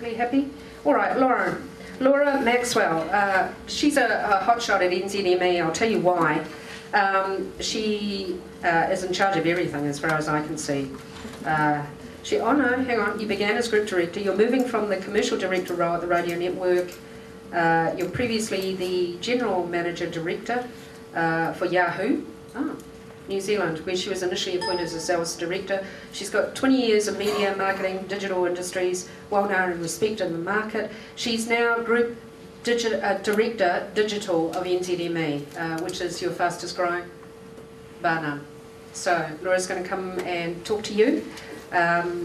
perfectly happy. All right, Laura Maxwell. She's a hotshot at NZME. I'll tell you why. She is in charge of everything as far as I can see. Oh no, hang on, you began as group director. You're moving from the commercial director role at the radio network. You're previously the general manager director for Yahoo, New Zealand, where she was initially appointed as a sales director. She's got 20 years of media, marketing, digital industries, well known and respected in the market. She's now group director digital of NZME, which is your fastest growing bar none. So Laura's going to come and talk to you. Laura,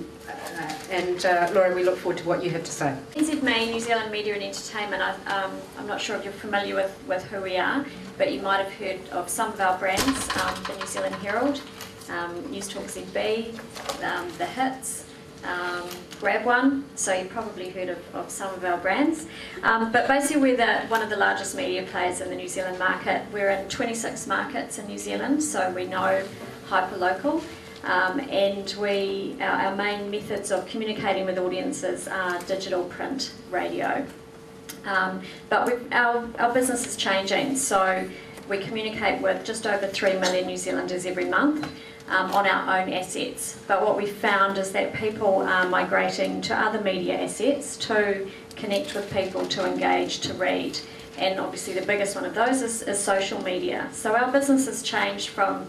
we look forward to what you have to say. NZME, New Zealand Media and Entertainment, I'm not sure if you're familiar with who we are, but you might have heard of some of our brands, the New Zealand Herald, News Talk ZB, The Hits, Grab One, so you've probably heard of some of our brands. But basically we're one of the largest media players in the New Zealand market. We're in 26 markets in New Zealand, so we know hyper-local. And our main methods of communicating with audiences are digital, print, radio. But our business is changing, so we communicate with just over 3 million New Zealanders every month on our own assets. But what we found is that people are migrating to other media assets to connect with people, to engage, to read. And obviously the biggest one of those is social media. So our business has changed from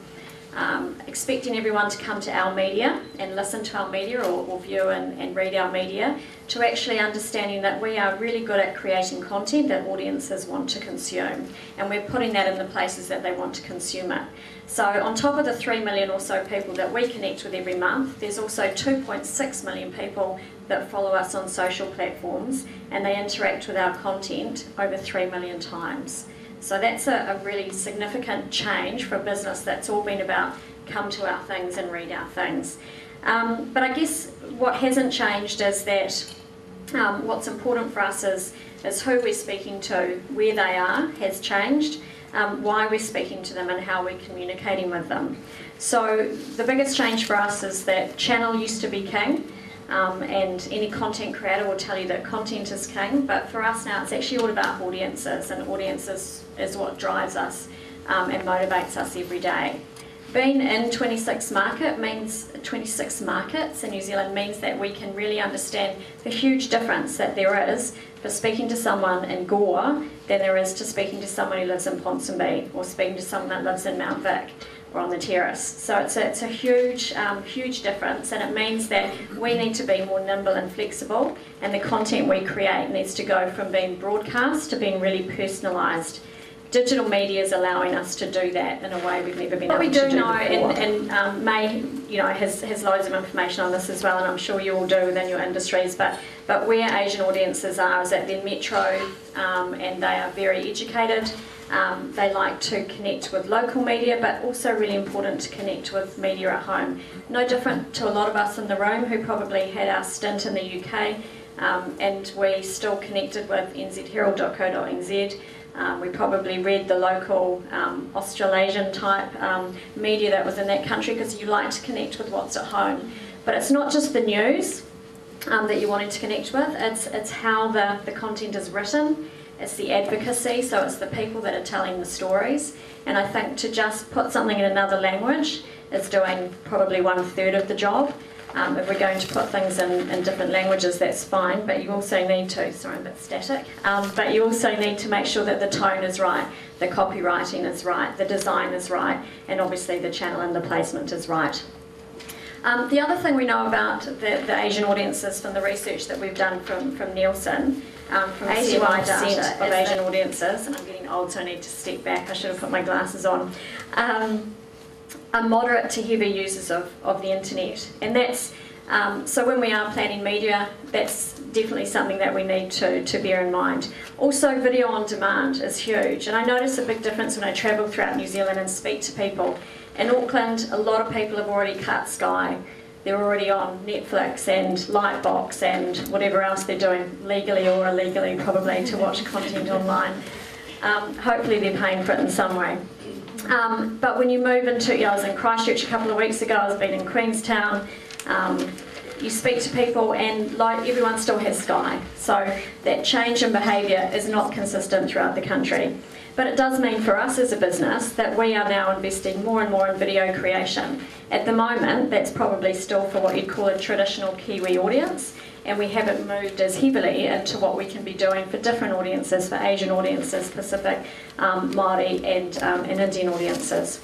expecting everyone to come to our media and listen to our media or view and read our media, to actually understanding that we are really good at creating content that audiences want to consume, and we're putting that in the places that they want to consume it. So on top of the 3 million or so people that we connect with every month, there's also 2.6 million people that follow us on social platforms, and they interact with our content over 3 million times. So that's a really significant change for a business that's all been about come to our things and read our things. But I guess what hasn't changed is that what's important for us is who we're speaking to, where they are has changed, why we're speaking to them and how we're communicating with them. So the biggest change for us is that channel used to be king. And any content creator will tell you that content is king, but for us now it's actually all about audiences, and audiences is what drives us and motivates us every day. Being in 26 markets in New Zealand means that we can really understand the huge difference that there is for speaking to someone in Gore than there is to speaking to someone who lives in Ponsonby or speaking to someone that lives in Mount Vic or on the terrace. So it's a huge, huge difference, and it means that we need to be more nimble and flexible, and the content we create needs to go from being broadcast to being really personalised. Digital media is allowing us to do that in a way we've never been able to do before. What we do know, and May has loads of information on this as well, and I'm sure you all do within your industries, but where Asian audiences are is that they're metro and they are very educated. They like to connect with local media, but also really important to connect with media at home. No different to a lot of us in the room who probably had our stint in the UK, and we still connected with nzherald.co.nz. We probably read the local Australasian type media that was in that country because you like to connect with what's at home. But it's not just the news that you're wanting to connect with, it's how the content is written, it's the advocacy, so it's the people that are telling the stories. And I think to just put something in another language is doing probably 1/3 of the job. If we're going to put things in different languages, that's fine, but you also need to, sorry, I'm a bit static, but you also need to make sure that the tone is right, the copywriting is right, the design is right, and obviously the channel and the placement is right. The other thing we know about the Asian audiences from the research that we've done from Nielsen, from 81% of Asian audiences, and I'm getting old so I need to step back, I should have put my glasses on, are moderate to heavy users of the internet, and that's so when we are planning media, that's definitely something that we need to bear in mind. Also, video on demand is huge, and I notice a big difference when I travel throughout New Zealand and speak to people. In Auckland, a lot of people have already cut Sky. They're already on Netflix and Lightbox and whatever else they're doing, legally or illegally probably, to watch content online. Hopefully they're paying for it in some way. But when you move into, I was in Christchurch a couple of weeks ago, I've been in Queenstown, you speak to people and like everyone still has Sky. So that change in behaviour is not consistent throughout the country. But it does mean for us as a business that we are now investing more and more in video creation. At the moment, that's probably still for what you'd call a traditional Kiwi audience, and we haven't moved as heavily into what we can be doing for different audiences, for Asian audiences, Pacific, Māori and Indian audiences.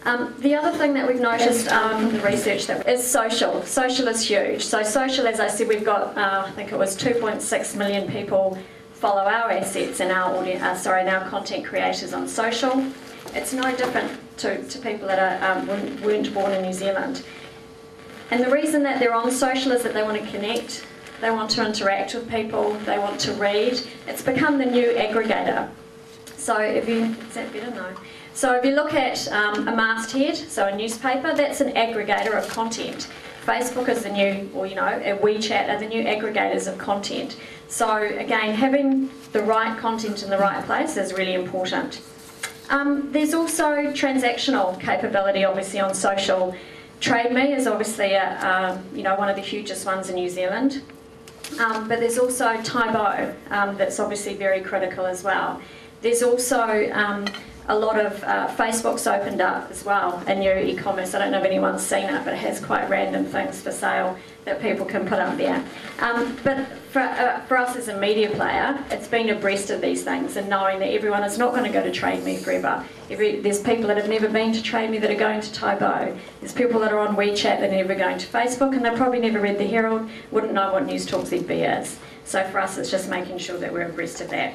The other thing that we've noticed from the research that is social. Social is huge. So social, as I said, we've got, I think it was 2.6 million people follow our assets and our our content creators on social. It's no different to people that weren't born in New Zealand. And the reason that they're on social is that they want to connect, they want to interact with people, they want to read. It's become the new aggregator. So is that better? No. So if you look at a masthead, so a newspaper, that's an aggregator of content. Facebook is the new, or WeChat are the new aggregators of content. So again, having the right content in the right place is really important. There's also transactional capability, obviously, on social. TradeMe is obviously one of the hugest ones in New Zealand. But there's also Taibo, that's obviously very critical as well. There's also a lot of Facebook's opened up as well, a new e-commerce. I don't know if anyone's seen it, but it has quite random things for sale that people can put up there. But for us as a media player, it's being abreast of these things and knowing that everyone is not going to go to TradeMe forever. There's people that have never been to TradeMe that are going to Taibo. There's people that are on WeChat that are never going to Facebook, and they've probably never read the Herald, wouldn't know what News Talk ZB is. So for us, it's just making sure that we're abreast of that.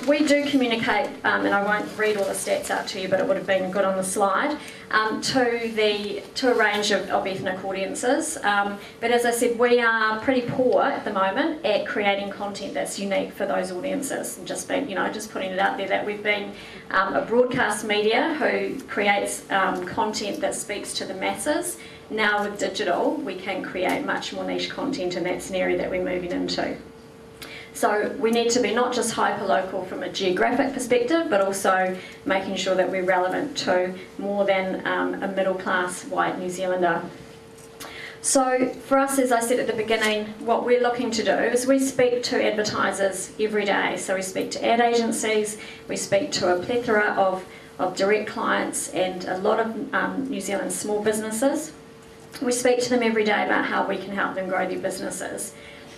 We do communicate, and I won't read all the stats out to you, but it would have been good on the slide, to a range of ethnic audiences. But as I said, we are pretty poor at the moment at creating content that's unique for those audiences. And just putting it out there that we've been a broadcast media who creates content that speaks to the masses. Now with digital, we can create much more niche content, and that's an area that we're moving into. So we need to be not just hyper-local from a geographic perspective, but also making sure that we're relevant to more than a middle-class white New Zealander. So for us, as I said at the beginning, what we're looking to do is we speak to advertisers every day. So we speak to ad agencies, we speak to a plethora of direct clients and a lot of New Zealand small businesses. We speak to them every day about how we can help them grow their businesses.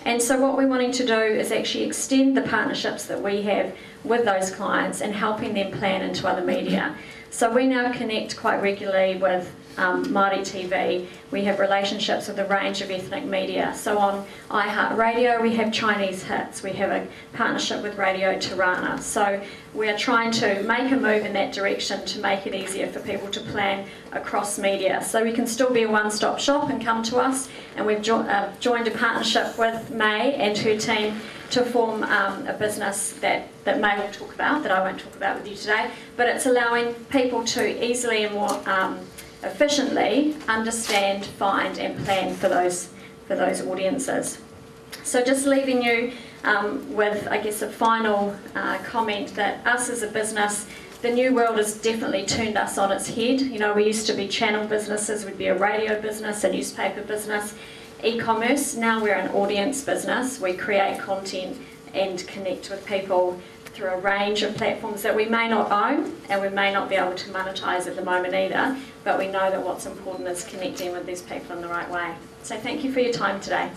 And so what we're wanting to do is actually extend the partnerships that we have with those clients and helping them plan into other media. So we now connect quite regularly with Māori TV. We have relationships with a range of ethnic media. So on iHeartRadio we have Chinese hits. We have a partnership with Radio Tirana. So we're trying to make a move in that direction to make it easier for people to plan across media. So we can still be a one-stop shop and come to us. And we've joined a partnership with May and her team to form a business that May will talk about, that I won't talk about with you today. But it's allowing people to easily and more efficiently understand, find and plan for those audiences. So just leaving you with, I guess, a final comment that us as a business, the new world has definitely turned us on its head. We used to be channel businesses, we'd be a radio business, a newspaper business, e-commerce. Now we're an audience business. We create content and connect with people through a range of platforms that we may not own and we may not be able to monetize at the moment either, but we know that what's important is connecting with these people in the right way. So thank you for your time today.